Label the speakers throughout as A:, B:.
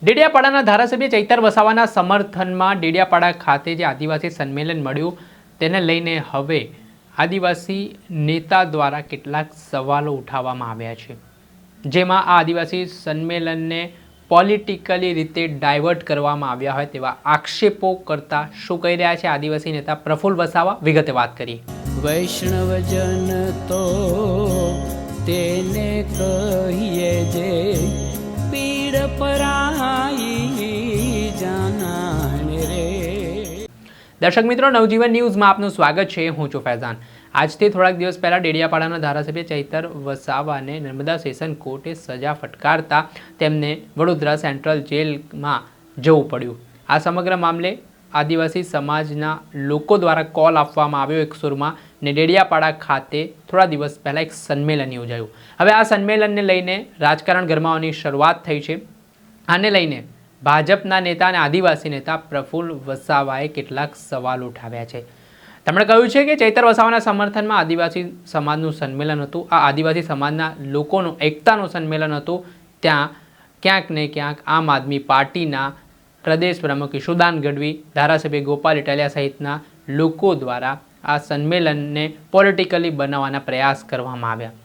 A: ડેડિયાપાડાના ધારાસભ્ય ચૈતર વસાવાના સમર્થનમાં ડેડિયાપાડા ખાતે જે આદિવાસી સંમેલન મળ્યું તેને લઈને હવે આદિવાસી નેતા દ્વારા કેટલાક સવાલો ઉઠાવવામાં આવ્યા છે, જેમાં આ આદિવાસી સંમેલનને પોલિટિકલી રીતે ડાયવર્ટ કરવામાં આવ્યા હોય તેવા આક્ષેપો કરતા શું કહી રહ્યા છે આદિવાસી નેતા પ્રફુલ્લ વસાવા, વિગતે વાત કરીએ.
B: વૈષ્ણવજન તો તેને કહીએ જે પીડ પરાઈ જાનાને રે.
A: દર્શક મિત્રો, નવજીવન ન્યૂઝમાં આપનું સ્વાગત છે. હું છું ફૈઝાન. આજથી થોડાક દિવસ પહેલાં ડેડિયાપાડાના ધારાસભ્ય ચૈતર વસાવાને નર્મદા સેશન કોર્ટે સજા ફટકારતા તેમને વડોદરા સેન્ટ્રલ જેલમાં જવું પડ્યું. આ સમગ્ર મામલે આદિવાસી સમાજના લોકો દ્વારા કોલ આપવામાં આવ્યો એક સુરમાં ને ડેડિયાપાડા ખાતે થોડા દિવસ પહેલાં એક સંમેલન યોજાયું. હવે આ સંમેલનને લઈને રાજકારણ ગરમાવાની શરૂઆત થઈ છે. આને લઈને ભાજપના નેતા અને આદિવાસી નેતા પ્રફુલ્લ વસાવાએ કેટલાક સવાલ ઉઠાવ્યા છે. તેમણે કહ્યું છે કે ચૈતર વસાવાના સમર્થનમાં આદિવાસી સમાજનું સંમેલન હતું. આ આદિવાસી સમાજના લોકોનું એકતાનું સંમેલન હતું. ત્યાં ક્યાંક ને ક્યાંક આમ આદમી પાર્ટીના પ્રદેશ પ્રમુખ ઈશુદાન ગઢવી, ધારાસભ્ય ગોપાલ ઇટાલિયા સહિતના લોકો દ્વારા આ સંમેલનને પોલિટિકલી બનાવવાના પ્રયાસ કરવામાં આવ્યા.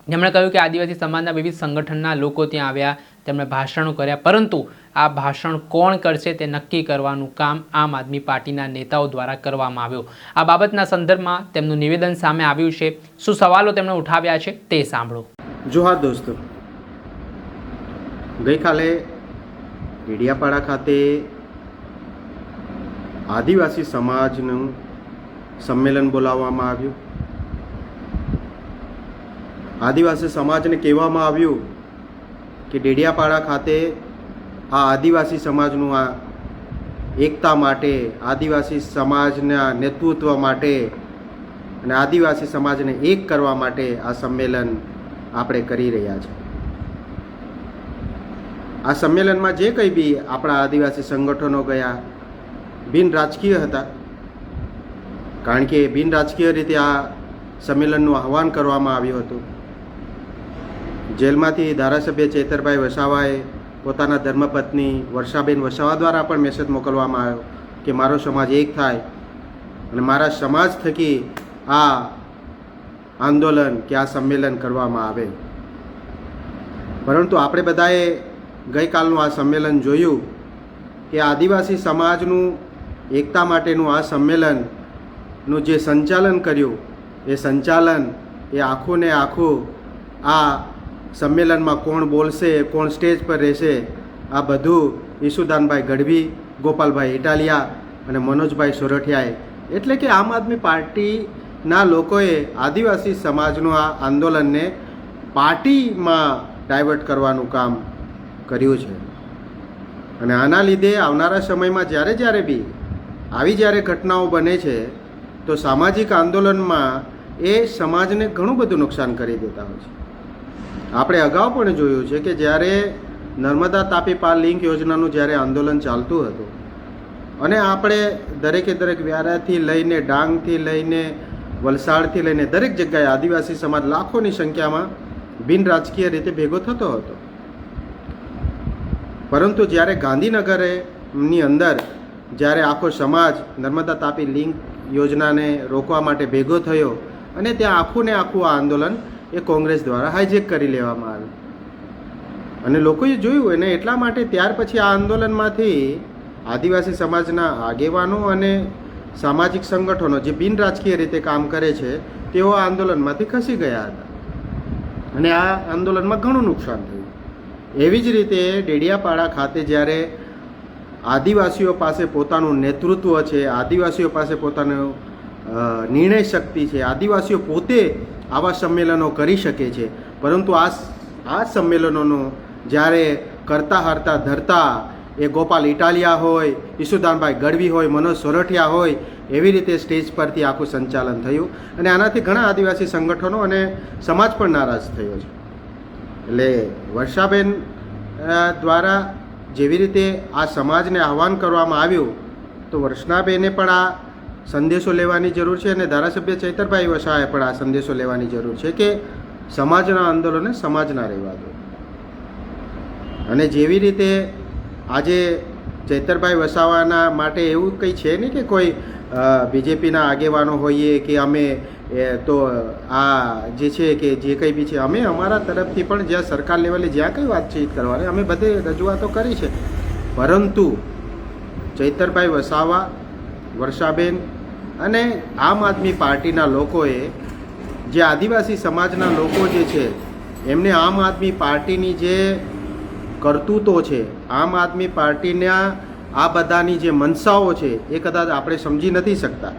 A: તેમણે કહ્યું કે આદિવાસી સમાજના વિવિધ સંગઠનના લોકો ત્યાં આવ્યા, તેમણે ભાષણો કર્યા, પરંતુ આ ભાષણ કોણ કરશે તે નક્કી કરવાનું કામ આમ આદમી પાર્ટીના નેતાઓ દ્વારા કરવામાં આવ્યું. આ બાબતના સંદર્ભમાં તેમનું નિવેદન સામે આવ્યું છે. શું સવાલો તેમણે ઉઠાવ્યા છે તે સાંભળો.
C: જોહાર દોસ્તો, ગઈકાલે ડેડિયાપાડા ખાતે આદિવાસી સમાજનું સંમેલન બોલાવવામાં આવ્યું. આદિવાસી સમાજને કહેવામાં આવ્યું કે ડેડિયાપાડા ખાતે આ આદિવાસી સમાજનું આ એકતા માટે, આદિવાસી સમાજના નેતૃત્વ માટે અને આદિવાસી સમાજને એક કરવા માટે આ સંમેલન આપણે કરી રહ્યા છીએ. આ સંમેલનમાં જે કંઈ બી આપણા આદિવાસી સંગઠનો ગયા બિન રાજકીય હતા, કારણ કે બિન રાજકીય રીતે આ સંમેલનનું આહવાન કરવામાં આવ્યું હતું. જેલમાંથી ધારાસભ્ય ચૈતરભાઈ વસાવાએ પોતાના ધર્મપત્ની વર્ષાબેન વસાવા દ્વારા પણ મેસેજ મોકલવામાં આવ્યો કે મારો સમાજ એક થાય અને મારા સમાજ થકી આ આંદોલન કે આ સંમેલન કરવામાં આવે. પરંતુ આપણે બધાએ ગઈકાલનું આ સંમેલન જોયું કે આદિવાસી સમાજનું એકતા માટેનું આ સંમેલનનું જે સંચાલન કર્યું એ સંચાલન એ આખું ને આખું આ સંમેલનમાં કોણ બોલશે, કોણ સ્ટેજ પર રહેશે, આ બધું ઈશુદાનભાઈ ગઢવી, ગોપાલભાઈ ઇટાલિયા અને મનોજભાઈ સોરઠિયાએ, એટલે કે આમ આદમી પાર્ટીના લોકોએ આદિવાસી સમાજનું આ આંદોલનને પાર્ટીમાં ડાયવર્ટ કરવાનું કામ કર્યું છે. અને આના લીધે આવનારા સમયમાં જ્યારે બી આવી જ્યારે ઘટનાઓ બને છે તો સામાજિક આંદોલનમાં એ સમાજને ઘણું બધું નુકસાન કરી દેતા હોય છે. આપણે અગાઉ પણ જોયું છે કે જ્યારે નર્મદા તાપી પાલ લિંક યોજનાનું જ્યારે આંદોલન ચાલતું હતું અને આપણે દરેકે દરેક વ્યારાથી લઈને ડાંગથી લઈને વલસાડથી લઈને દરેક જગ્યાએ આદિવાસી સમાજ લાખોની સંખ્યામાં બિન રાજકીય રીતે ભેગો થતો હતો. પરંતુ જ્યારે ગાંધીનગરની અંદર જ્યારે આખો સમાજ નર્મદા તાપી લિંક યોજનાને રોકવા માટે ભેગો થયો અને ત્યાં આખું ને આખું આ આંદોલન એ કોંગ્રેસ દ્વારા હાઈજેક કરી લેવામાં આવ્યું અને લોકોએ જોયું અને એટલા માટે ત્યાર પછી આ આંદોલનમાંથી આદિવાસી સમાજના આગેવાનો અને સામાજિક સંગઠનો જે બિન રાજકીય રીતે કામ કરે છે તેઓ આ આંદોલનમાંથી ખસી ગયા હતા અને આ આંદોલનમાં ઘણું નુકસાન થયું. એવી જ રીતે ડેડિયાપાડા ખાતે જ્યારે આદિવાસીઓ પાસે પોતાનું નેતૃત્વ છે, આદિવાસીઓ પાસે પોતાનો નિર્ણય શક્તિ છે, આદિવાસીઓ પોતે આવા સંમેલનો કરી શકે છે, પરંતુ આ સંમેલનોનો જ્યારે કરતા હરતા ધરતા એ ગોપાલ ઇટાલિયા હોય, ઈશુદાનભાઈ ગઢવી હોય, મનોજ સોરઠિયા હોય, એવી રીતે સ્ટેજ પરથી આખું સંચાલન થયું અને આનાથી ઘણા આદિવાસી સંગઠનો અને સમાજ પણ નારાજ થયો છે. એટલે વર્ષાબેન દ્વારા જેવી રીતે આ સમાજને આહવાન કરવામાં આવ્યું તો વર્ષાબેને પણ આ સંદેશો લેવાની જરૂર છે અને ધારાસભ્ય ચૈતરભાઈ વસાવાએ પણ આ સંદેશો લેવાની જરૂર છે કે સમાજના આંદોલને સમાજના રહેવા દો. અને જેવી રીતે આજે ચૈતરભાઈ વસાવાના માટે એવું કંઈ છે નહીં કે કોઈ બીજેપીના આગેવાનો હોઈએ કે અમે તો આ જે છે કે જે કંઈ બી છે અમે અમારા તરફથી પણ જ્યાં સરકાર લેવલે જ્યાં કંઈ વાતચીત કરવાની અમે બધે રજૂઆતો કરી છે, પરંતુ ચૈતરભાઈ વસાવા, વર્ષાબેન અને આમ આદમી પાર્ટીના લોકોએ જે આદિવાસી સમાજના લોકો જે છે એમને આમ આદમી પાર્ટીની જે કરતૂતો છે, આમ આદમી પાર્ટીના આ બધાની જે મનસાઓ છે એ કદાચ આપણે સમજી નથી શકતા.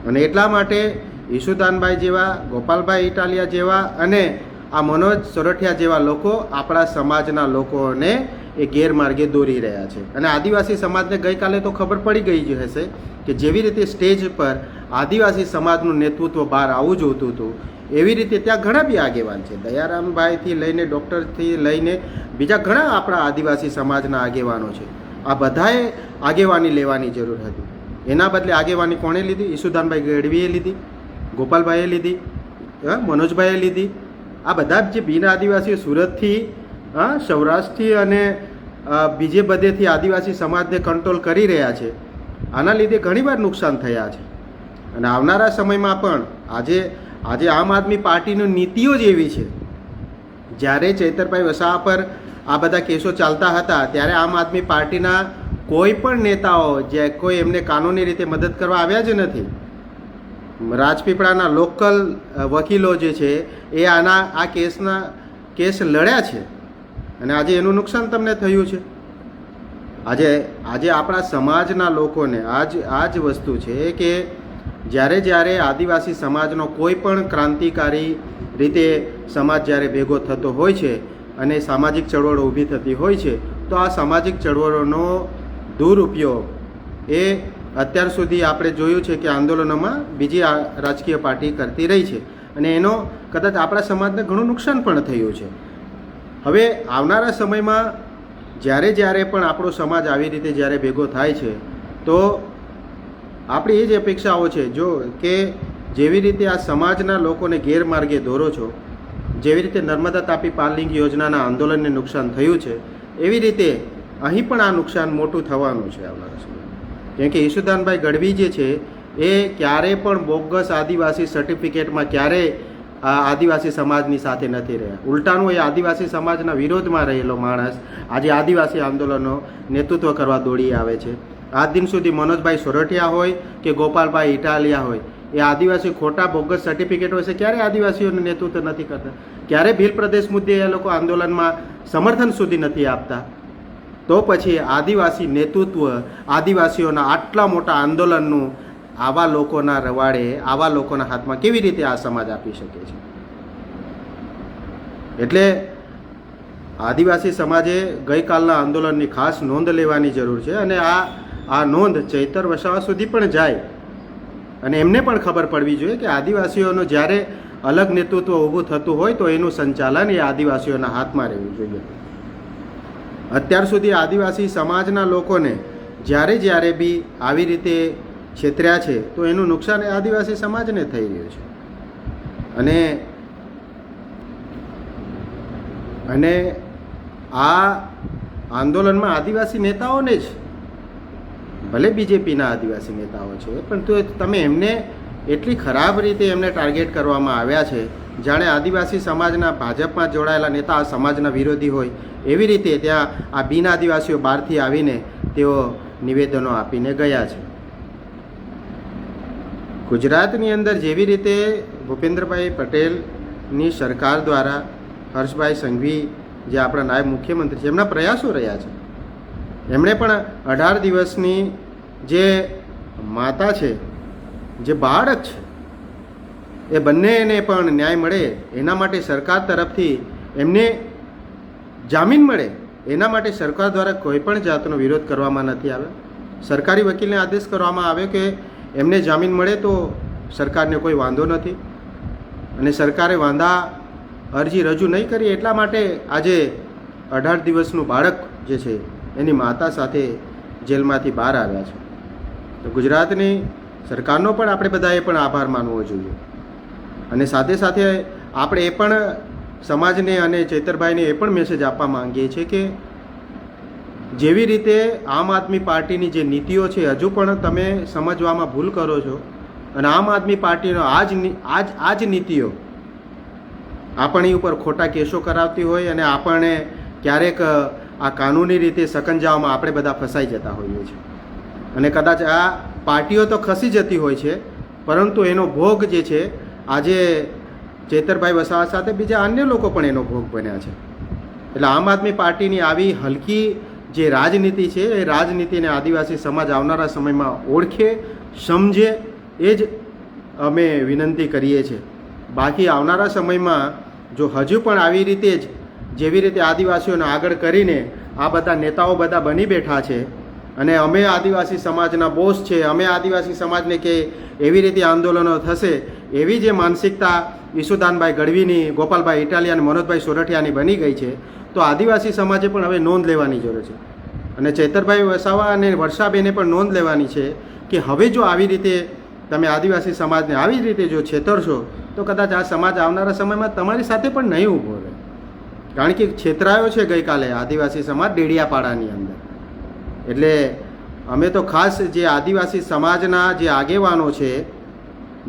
C: અને એટલા માટે ઈશુદાનભાઈ જેવા, ગોપાલભાઈ ઇટાલિયા જેવા અને આ મનોજ સોરઠિયા જેવા લોકો આપણા સમાજના લોકોને એ ગેરમાર્ગે દોરી રહ્યા છે. અને આદિવાસી સમાજને ગઈકાલે તો ખબર પડી ગઈ જ હશે કે જેવી રીતે સ્ટેજ પર આદિવાસી સમાજનું નેતૃત્વ બહાર આવવું જોતું હતું, એવી રીતે ત્યાં ઘણા બી આગેવાન છે. દયારામભાઈથી લઈને ડૉક્ટરથી લઈને બીજા ઘણા આપણા આદિવાસી સમાજના આગેવાનો છે. આ બધાએ આગેવાની લેવાની જરૂર હતી. એના બદલે આગેવાની કોણે લીધી? ઈશુદાનભાઈ ગઢવીએ લીધી, ગોપાલભાઈએ લીધી, મનોજભાઈએ લીધી. આ બધા જે બિન આદિવાસીઓ સુરતથી, સૌરાષ્ટ્રથી અને બીજે બધેથી આદિવાસી સમાજને કંટ્રોલ કરી રહ્યા છે. આના લીધે ઘણીવાર નુકસાન થયા છે. અને આવનારા સમયમાં પણ આજે આમ આદમી પાર્ટીની નીતિઓ જ એવી છે. જ્યારે ચૈતરભાઈ વસાવા પર આ બધા કેસો ચાલતા હતા ત્યારે આમ આદમી પાર્ટીના કોઈ પણ નેતાઓ જે કોઈ એમને કાનૂની રીતે મદદ કરવા આવ્યા જ નથી. રાજપીપળાના લોકલ વકીલો જે છે એ આ કેસ લડ્યા છે અને આજે એનું નુકસાન તમને થયું છે. આજે આપણા સમાજના લોકોને આ જ વસ્તુ છે કે જ્યારે આદિવાસી સમાજનો કોઈ પણ ક્રાંતિકારી રીતે સમાજ જ્યારે ભેગો થતો હોય છે અને સામાજિક ચળવળો ઊભી થતી હોય છે, તો આ સામાજિક ચળવળોનો દુરુપયોગ એ અત્યાર સુધી આપણે જોયું છે કે આંદોલનોમાં બીજી રાજકીય પાર્ટી કરતી રહી છે અને એનો કદાચ આપણા સમાજને ઘણું નુકસાન પણ થયું છે. હવે આવનારા સમયમાં જ્યારે પણ આપણો સમાજ આવી રીતે જ્યારે ભેગો થાય છે તો આપણી એ જ અપેક્ષાઓ છે કે જેવી રીતે આ સમાજના લોકોને ગેરમાર્ગે દોરો છો, જેવી રીતે નર્મદા તાપી પાલ લિંક યોજનાના આંદોલનને નુકસાન થયું છે, એવી રીતે અહીં પણ આ નુકસાન મોટું થવાનું છે આવનારા સમયમાં. કેમ કે ઈશુદાનભાઈ ગઢવી જે છે એ ક્યારેય પણ બોગસ આદિવાસી સર્ટિફિકેટમાં ક્યારેય આદિવાસી સમાજની સાથે નથી રહ્યા. ઉલટાનું એ આદિવાસી સમાજના વિરોધમાં રહેલો માણસ આજે આદિવાસી આંદોલનો નેતૃત્વ કરવા દોડી આવે છે. આજ દિન સુધી મનોજભાઈ સોરઠિયા હોય કે ગોપાલભાઈ ઇટાલિયા હોય, એ આદિવાસી ખોટા બોગસ સર્ટિફિકેટ હોય છે ક્યારે આદિવાસીઓનું નેતૃત્વ નથી કરતા, ક્યારે ભીલ પ્રદેશ મુદ્દે એ લોકો આંદોલનમાં સમર્થન સુધી નથી આપતા. તો પછી આદિવાસી નેતૃત્વ આદિવાસીઓના આટલા મોટા આંદોલનનું આવા લોકોના રવાડે, આવા લોકોના હાથમાં કેવી રીતે આ સમાજ આપી શકે છે? એટલે આદિવાસી સમાજે ગઈકાલના આંદોલનની ખાસ નોંધ લેવાની જરૂર છે અને આ નોંધ ચૈતર વસાવા સુધી પણ જાય અને એમને પણ ખબર પડવી જોઈએ કે આદિવાસીઓનું જ્યારે અલગ નેતૃત્વ ઊભું થતું હોય તો એનું સંચાલન એ આદિવાસીઓના હાથમાં રહેવું જોઈએ. અત્યાર સુધી આદિવાસી સમાજના લોકોને જ્યારે બી આવી રીતે છેતર્યા છે તો એનું નુકસાન એ આદિવાસી સમાજને થઈ રહ્યું છે. અને આ આંદોલનમાં આદિવાસી નેતાઓને જ, ભલે બીજેપીના આદિવાસી નેતાઓ છે, પણ તો તમે એમને એટલી ખરાબ રીતે એમને ટાર્ગેટ કરવામાં આવ્યા છે જાણે આદિવાસી સમાજના ભાજપમાં જોડાયેલા નેતા આ સમાજના વિરોધી હોય એવી રીતે ત્યાં આ બિન આદિવાસીઓ બહારથી આવીને તેઓ નિવેદનો આપીને ગયા છે. ગુજરાતની અંદર જેવી રીતે ભૂપેન્દ્રભાઈ પટેલની સરકાર દ્વારા હર્ષભાઈ સંઘવી જે આપણા નાયબ મુખ્યમંત્રી છે એમના પ્રયાસો રહ્યા છે. એમણે પણ 18 દિવસની જે માતા છે, જે બાળક છે, એ બંનેને પણ ન્યાય મળે એના માટે સરકાર તરફથી એમને જામીન મળે એના માટે સરકાર દ્વારા કોઈ પણ જાતનો વિરોધ કરવામાં નથી આવ્યો. સરકારી વકીલને આદેશ કરવામાં આવ્યો કે એમને જામીન મળે તો સરકારને કોઈ વાંધો નથી અને સરકારે વાંધા અરજી રજૂ નહીં કરી. એટલા માટે આજે 18 દિવસનું બાળક જે છે એની માતા સાથે જેલમાંથી બહાર આવ્યા છે. તો ગુજરાતની સરકારનો પણ આપણે બધાએ પણ આભાર માનવો જોઈએ અને સાથે સાથે આપણે એ પણ સમાજને અને ચૈતરભાઈને એ પણ મેસેજ આપવા માંગીએ છીએ કે જેવી રીતે આમ આદમી પાર્ટીની જે નીતિઓ છે હજુ પણ તમે સમજવામાં ભૂલ કરો છો અને આમ આદમી પાર્ટીનો આ જ નીતિઓ આપણી ઉપર ખોટા કેસો કરાવતી હોય અને આપણને ક્યારેક આ કાનૂની રીતે સકંજાઓમાં આપણે બધા ફસાઈ જતા હોઈએ છીએ અને કદાચ આ પાર્ટીઓ તો ખસી જતી હોય છે પરંતુ એનો ભોગ જે છે આજે ચેતરભાઈ વસાવા સાથે બીજા અન્ય લોકો પણ એનો ભોગ બન્યા છે. એટલે આમ આદમી પાર્ટીની આવી હલકી જે રાજનીતિ છે એ રાજનીતિને આદિવાસી સમાજ આવનારા સમયમાં ઓળખે સમજે એ જ અમે વિનંતી કરીએ છીએ. બાકી આવનારા સમયમાં જો હજુ પણ આવી રીતે જ જેવી રીતે આદિવાસીઓને આગળ કરીને આ બધા નેતાઓ બધા બની બેઠા છે અને અમે આદિવાસી સમાજના બોસ છે, અમે આદિવાસી સમાજને કે એવી રીતે આંદોલનો થશે એવી જે માનસિકતા ઈસુદાનભાઈ ગઢવીની, ગોપાલભાઈ ઇટાલિયા અને મનોજભાઈ સોરઠિયાની બની ગઈ છે તો આદિવાસી સમાજે પણ હવે નોંધ લેવાની જરૂર છે અને ચૈતરભાઈ વસાવા અને વર્ષાબેને પણ નોંધ લેવાની છે કે હવે જો આવી રીતે તમે આદિવાસી સમાજને આવી રીતે જો છેતરશો તો કદાચ આ સમાજ આવનારા સમયમાં તમારી સાથે પણ નહીં ઊભો રહે. કારણ કે છેતરાયો છે ગઈકાલે આદિવાસી સમાજ ડેડિયાપાડાની અંદર. એટલે અમે તો ખાસ જે આદિવાસી સમાજના જે આગેવાનો છે,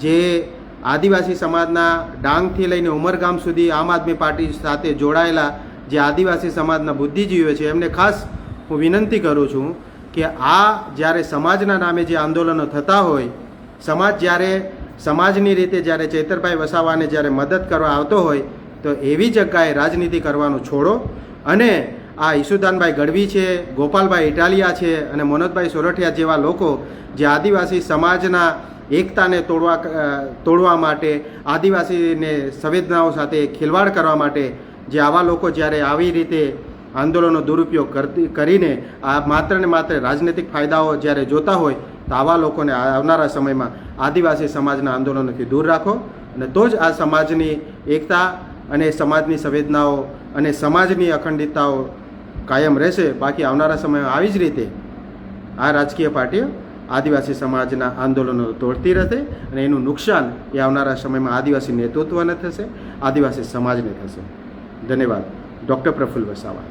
C: જે આદિવાસી સમાજના ડાંગથી લઈને ઉમરગામ સુધી આમ આદમી પાર્ટી સાથે જોડાયેલા જે આદિવાસી સમાજના બુદ્ધિજીવીઓ છે એમને ખાસ હું વિનંતી કરું છું કે આ જ્યારે સમાજના નામે જે આંદોલનો થતા હોય, સમાજ જ્યારે સમાજની રીતે જ્યારે ચૈતરભાઈ વસાવાને જ્યારે મદદ કરવા આવતો હોય તો એવી જગ્યાએ રાજનીતિ કરવાનું છોડો અને આ ઈસુદાનભાઈ ગઢવી છે, ગોપાલભાઈ ઇટાલિયા છે અને મનોજભાઈ સોરઠિયા જેવા લોકો જે આદિવાસી સમાજના એકતાને તોડવા માટે, આદિવાસીને સંવેદનાઓ સાથે ખિલવાડ કરવા માટે જે આવા લોકો જ્યારે આવી રીતે આંદોલનનો દુરુપયોગ કરીને આ માત્ર ને માત્ર રાજનૈતિક ફાયદાઓ જ્યારે જોતા હોય તો આવા લોકોને આવનારા સમયમાં આદિવાસી સમાજના આંદોલનોથી દૂર રાખો અને તો જ આ સમાજની એકતા અને સમાજની સંવેદનાઓ અને સમાજની અખંડિતતાઓ કાયમ રહેશે. બાકી આવનારા સમયમાં આવી જ રીતે આ રાજકીય પાર્ટીઓ આદિવાસી સમાજના આંદોલનો તોડતી રહેશે અને એનું નુકસાન એ આવનારા સમયમાં આદિવાસી નેતૃત્વને થશે, આદિવાસી સમાજને થશે. ધન્યવાદ. ડૉક્ટર પ્રફુલ્લ વસાવા.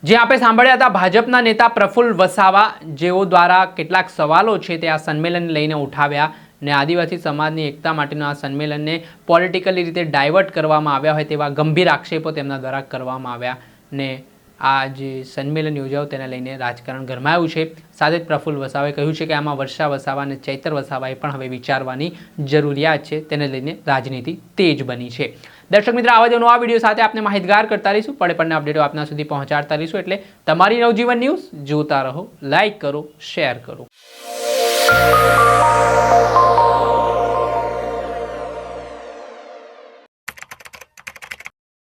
A: જે આપણે સાંભળ્યા હતા ભાજપના નેતા પ્રફુલ્લ વસાવા, જેઓ દ્વારા કેટલાક સવાલો છે તે આ સંમેલન લઈને ઉઠાવ્યા ને આદિવાસી સમાજની એકતા માટેના આ સંમેલનને પોલિટિકલી રીતે ડાયવર્ટ કરવામાં આવ્યા હોય તેવા ગંભીર આક્ષેપો તેમના દ્વારા કરવામાં આવ્યા ને આ જે સંમેલન યોજાયું તેને લઈને રાજકારણ ગરમાયું છે. સાથે જ પ્રફુલ્લ વસાવાએ કહ્યું છે કે આમાં વર્ષા વસાવા અને ચૈતર વસાવાએ પણ હવે વિચારવાની જરૂરિયાત છે, તેને લઈને રાજનીતિ તેજ બની છે. દર્શક મિત્રો, આવા જ નવા વિડીયો સાથે આપને માહિતગાર કરતા રહીશું, પડે પડને અપડેટો આપના સુધી પહોંચાડતા રહીશું. એટલે તમારી નવજીવન ન્યૂઝ જોતા રહો, લાઇક કરો, શેર કરો.